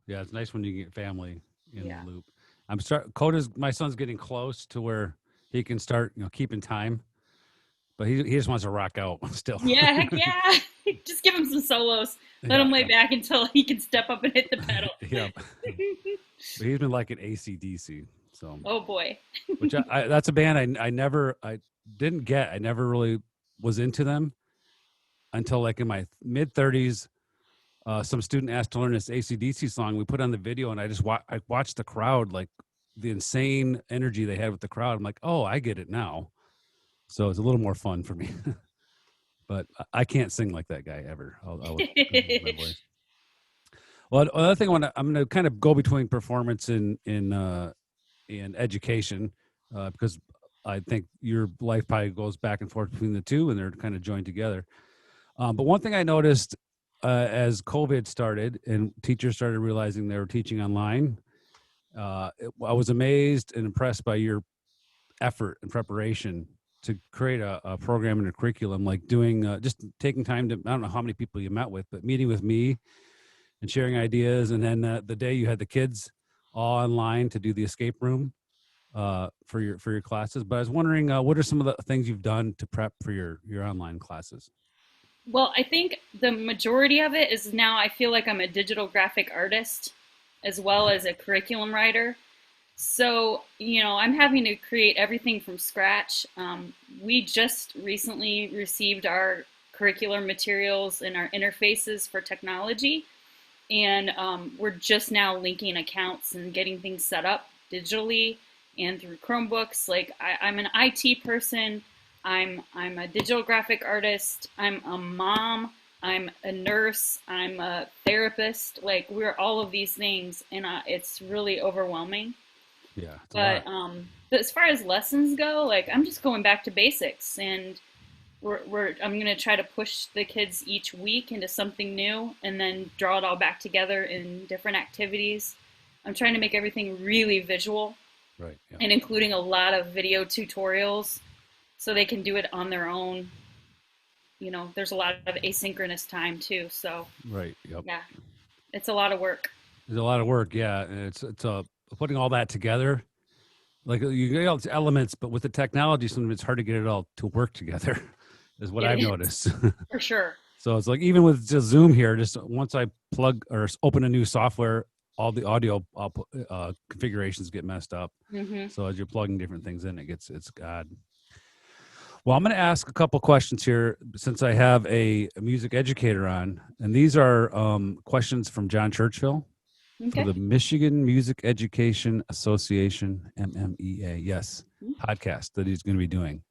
Yeah, it's nice when you get family in the Yeah. loop. Coda's my son's getting close to where he can start, keeping time, but he just wants to rock out still. Yeah, heck yeah. Just give him some solos. Let Yeah, him lay back until he can step up and hit the pedal. yeah. But he's been like an ACDC, so Oh boy. which that's a band I didn't get. I never really was into them until like in my mid 30s. Some student asked to learn this ACDC song. We put on the video, and I watched the crowd, like the insane energy they had with the crowd. I'm like, oh, I get it now. So it's a little more fun for me. But I can't sing like that guy ever. I would lose my voice. Well, another thing I'm going to kind of go between performance and education, because I think your life probably goes back and forth between the two, and they're kind of joined together. But one thing I noticed as COVID started and teachers started realizing they were teaching online, I was amazed and impressed by your effort and preparation to create a program and a curriculum, like doing just taking time to, I don't know how many people you met with, but meeting with me and sharing ideas. And then the day you had the kids all online to do the escape room for your classes. But I was wondering, what are some of the things you've done to prep for your online classes? Well, I think the majority of it is now I feel like I'm a digital graphic artist as well as a curriculum writer. So, I'm having to create everything from scratch. We just recently received our curricular materials and our interfaces for technology, and we're just now linking accounts and getting things set up digitally and through Chromebooks. Like I'm an IT person, I'm a digital graphic artist, I'm a mom, I'm a nurse, I'm a therapist. Like we're all of these things, and it's really overwhelming. Yeah, it's a lot. But as far as lessons go, like I'm just going back to basics, and I'm going to try to push the kids each week into something new and then draw it all back together in different activities. I'm trying to make everything really visual Right. Yeah. and including a lot of video tutorials so they can do it on their own. There's a lot of asynchronous time too. So, Right. Yep. yeah, it's a lot of work. There's a lot of work. Yeah, and it's putting all that together. Like you get all its elements, but with the technology, sometimes it's hard to get it all to work together. Is what It I've is noticed. for sure. So it's like even with just Zoom here, just once I plug or open a new software, all the audio configurations get messed up. Hmm. So as you're plugging different things in, it's God. Well, I'm going to ask a couple questions here since I have a music educator on, and these are questions from John Churchill for Okay. the Michigan Music Education Association (MMEA). Yes, podcast that he's going to be doing.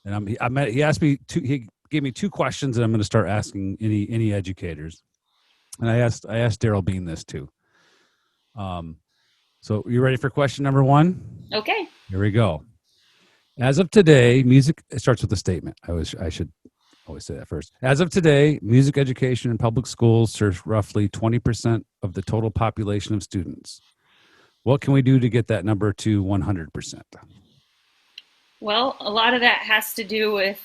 And he asked me he gave me two questions, and I'm going to start asking any educators. And I asked Daryl Bean this too. Um, so you ready for question number one? Okay. Here we go. As of today, music it starts with a statement. I should always say that first. As of today, music education in public schools serves roughly 20% of the total population of students. What can we do to get that number to 100%? Well, a lot of that has to do with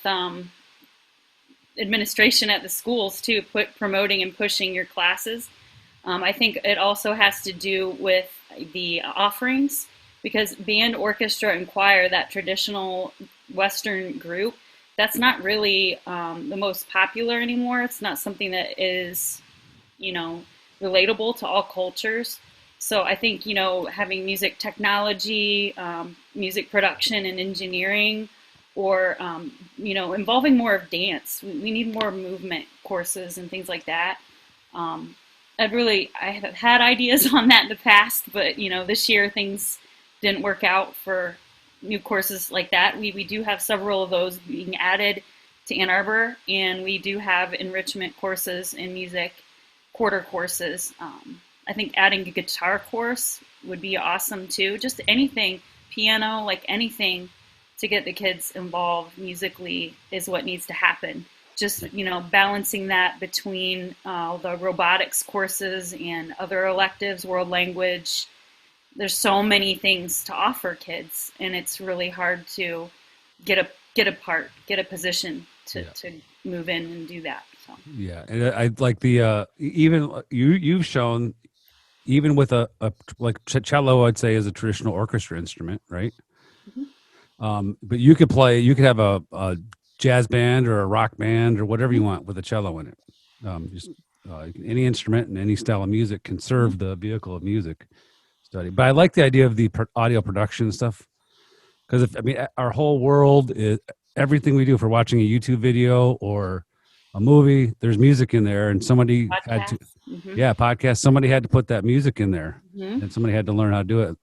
administration at the schools too, promoting and pushing your classes. I think it also has to do with the offerings because band, orchestra, and choir, that traditional Western group, that's not really the most popular anymore. It's not something that is, you know, relatable to all cultures. So I think, having music technology, music production and engineering, or, involving more of dance. We need more movement courses and things like that. Um, I have had ideas on that in the past, but, this year things didn't work out for new courses like that. We do have several of those being added to Ann Arbor, and we do have enrichment courses in music, quarter courses. I think adding a guitar course would be awesome too. Just anything, piano, like anything to get the kids involved musically is what needs to happen. Just, balancing that between the robotics courses and other electives, world language. There's so many things to offer kids, and it's really hard to get a position to, Yeah. to move in and do that. So. Yeah, and I like the even you've shown. even with a like cello, I'd say is a traditional orchestra instrument, right? But you could play, you could have a jazz band or a rock band or whatever you want with a cello in it. Just any instrument and any style of music can serve the vehicle of music study. But I like the idea of the audio production stuff because if I mean our whole world is everything we do. If we're watching a YouTube video or a movie, there's music in there, and somebody had to, Mm-hmm. yeah, podcast. Somebody had to put that music in there, Mm-hmm. and somebody had to learn how to do it.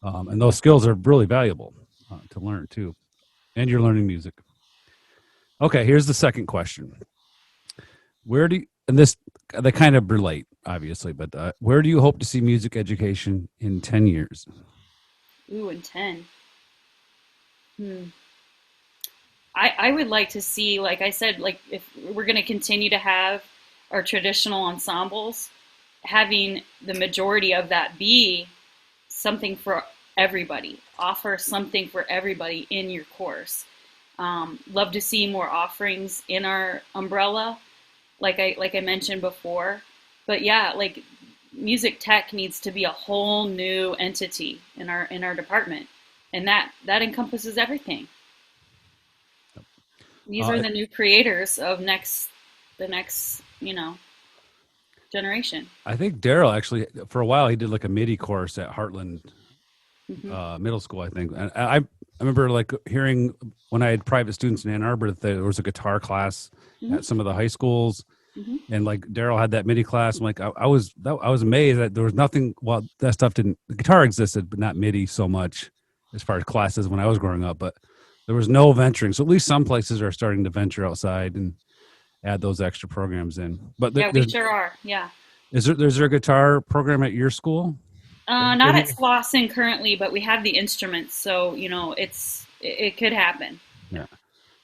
And those skills are really valuable to learn too. And you're learning music. Okay, here's the second question. Where do you, and this they kind of relate, obviously, but where do you hope to see music education in 10 years? Ooh, and 10. Hmm. I would like to see, like I said, like if we're going to continue to have our traditional ensembles, having the majority of that be something for everybody, offer something for everybody in your course. Love to see more offerings in our umbrella, like I mentioned before. But yeah, like music tech needs to be a whole new entity in our department, and that encompasses everything. These are Uh, the new creators of the next generation. I think Daryl actually, for a while, he did like a MIDI course at Heartland Hmm. Middle School, I think. And I remember like hearing when I had private students in Ann Arbor that there was a guitar class Hmm. at some of the high schools, Hmm. and like Daryl had that MIDI class. I'm like, I was amazed that there was nothing. Well, that stuff didn't. The guitar existed, but not MIDI so much as far as classes when I was growing up. But there was no venturing. So at least some places are starting to venture outside and add those extra programs in. But Yeah, we sure are. Yeah. is there a guitar program at your school? Not at Slauson currently, but we have the instruments, so it could happen. Yeah.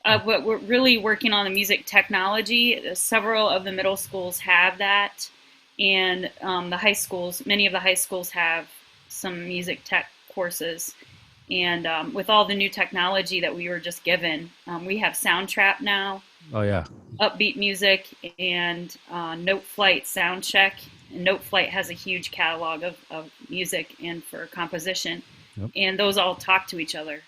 But we're really working on the music technology. Several of the middle schools have that, and the high schools, many of the high schools have some music tech courses. And with all the new technology that we were just given, we have Soundtrap now, Oh yeah. upbeat music, and Note Flight sound check. And Note Flight has a huge catalog of music and for composition, Yep. and those all talk to each other.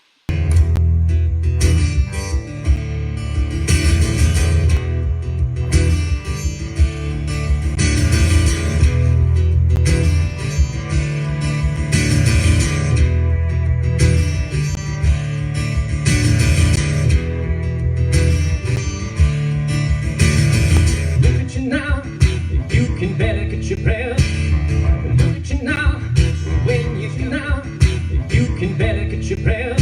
Look at you now, you can better get your breath. Look at you now, when you now, you can better get your breath.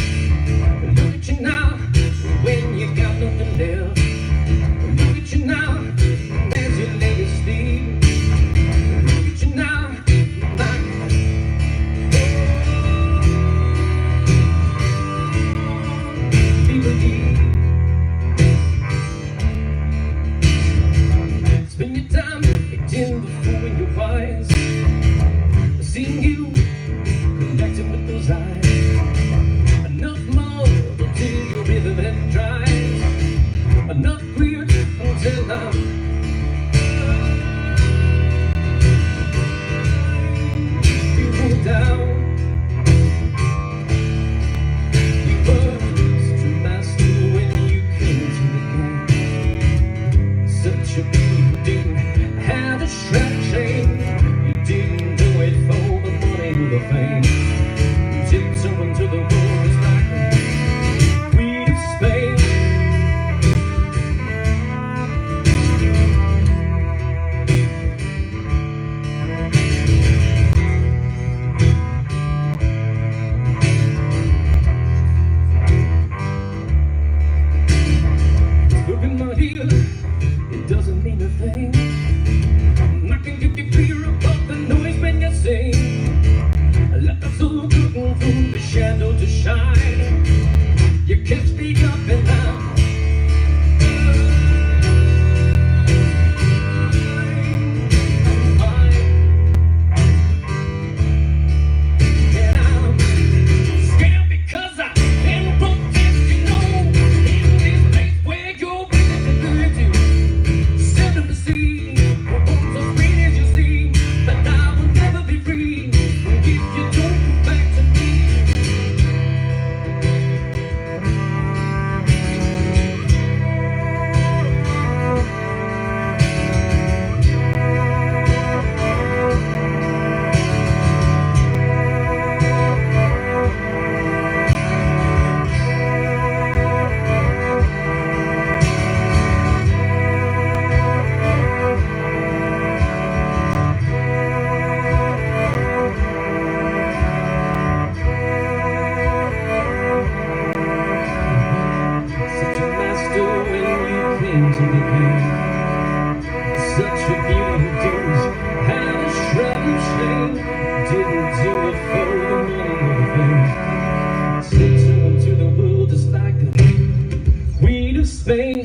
Spain. Didn't do it for the money or the fame. Sent someone to the world just like the Queen of Spain.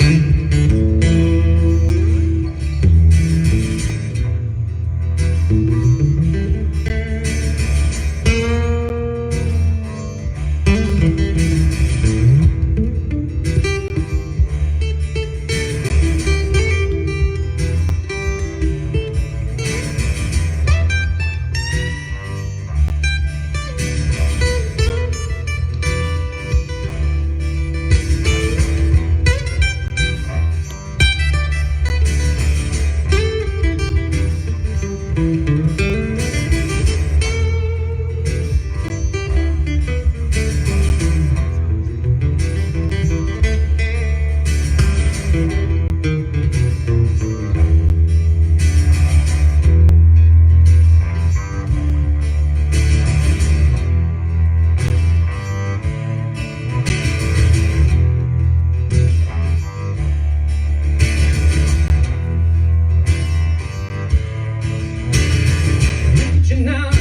Now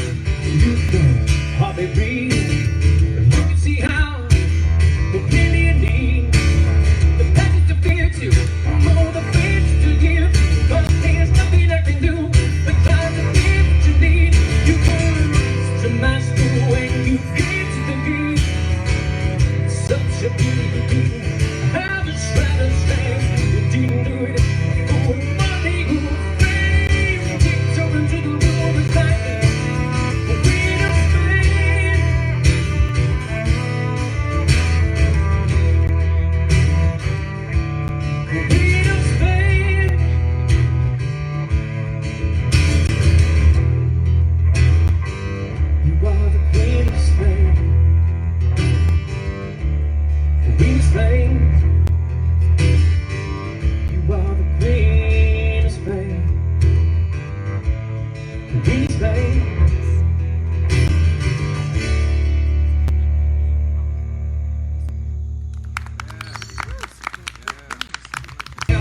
you can hardly breathe, but you can see how we're really in need. The package to fit you, all the things to give, but there's nothing I can do but try to give what you need. You go to master when you get to the beat. Such a beautiful beat. How to try to say you didn't do it for money or fame. Keep talking to the world with like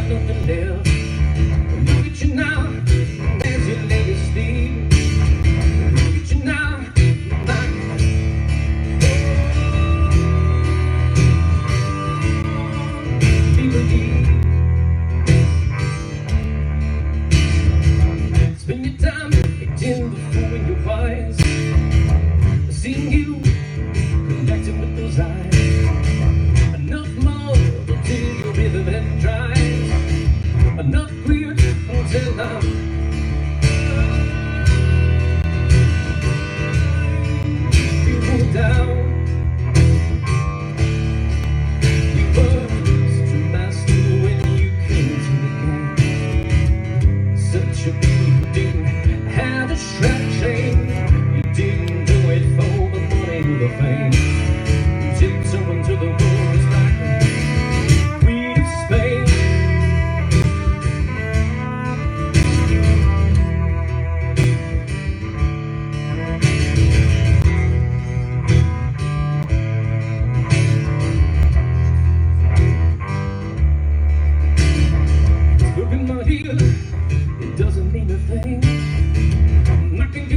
nothing left. Look at you now, as you lay to sleep. Look at you now, like believe. Spend your time acting the fool in your eyes. Seeing you connecting with those eyes. Enough more till your rhythm dries. Enough clear until now. You go down. You were such a master when you came to the game. Such a beautiful thing. Had a strap chain. You didn't do it for the money or the fame. You did someone to the world just like the Queen of Spain. Look in my heel, it doesn't mean a thing. I can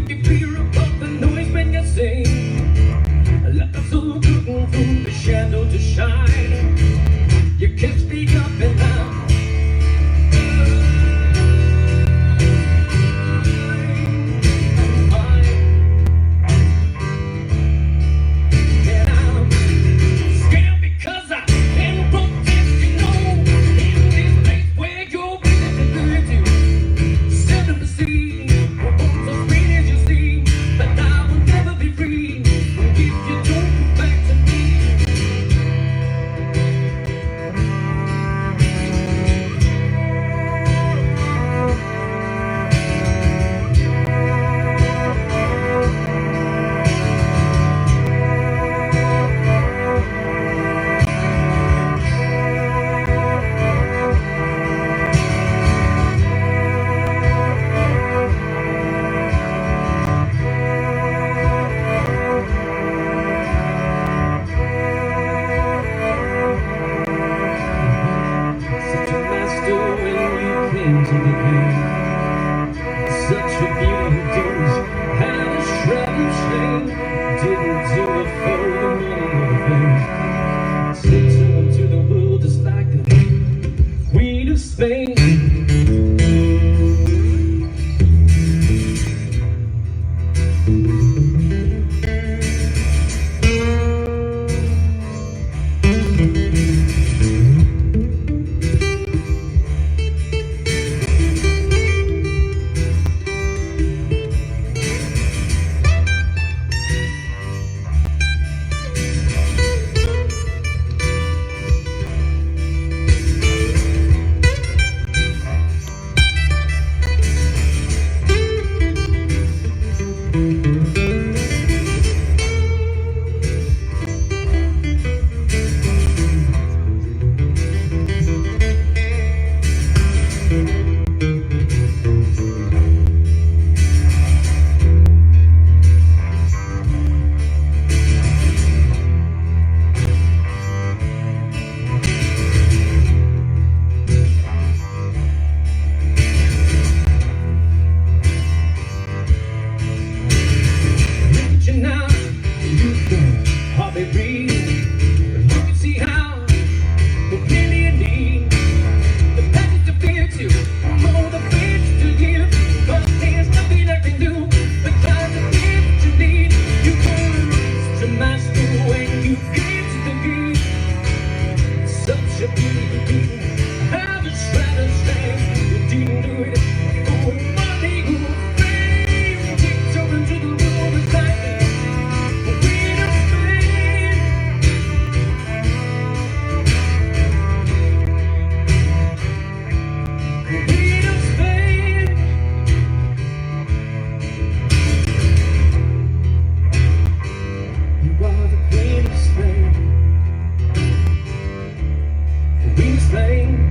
same.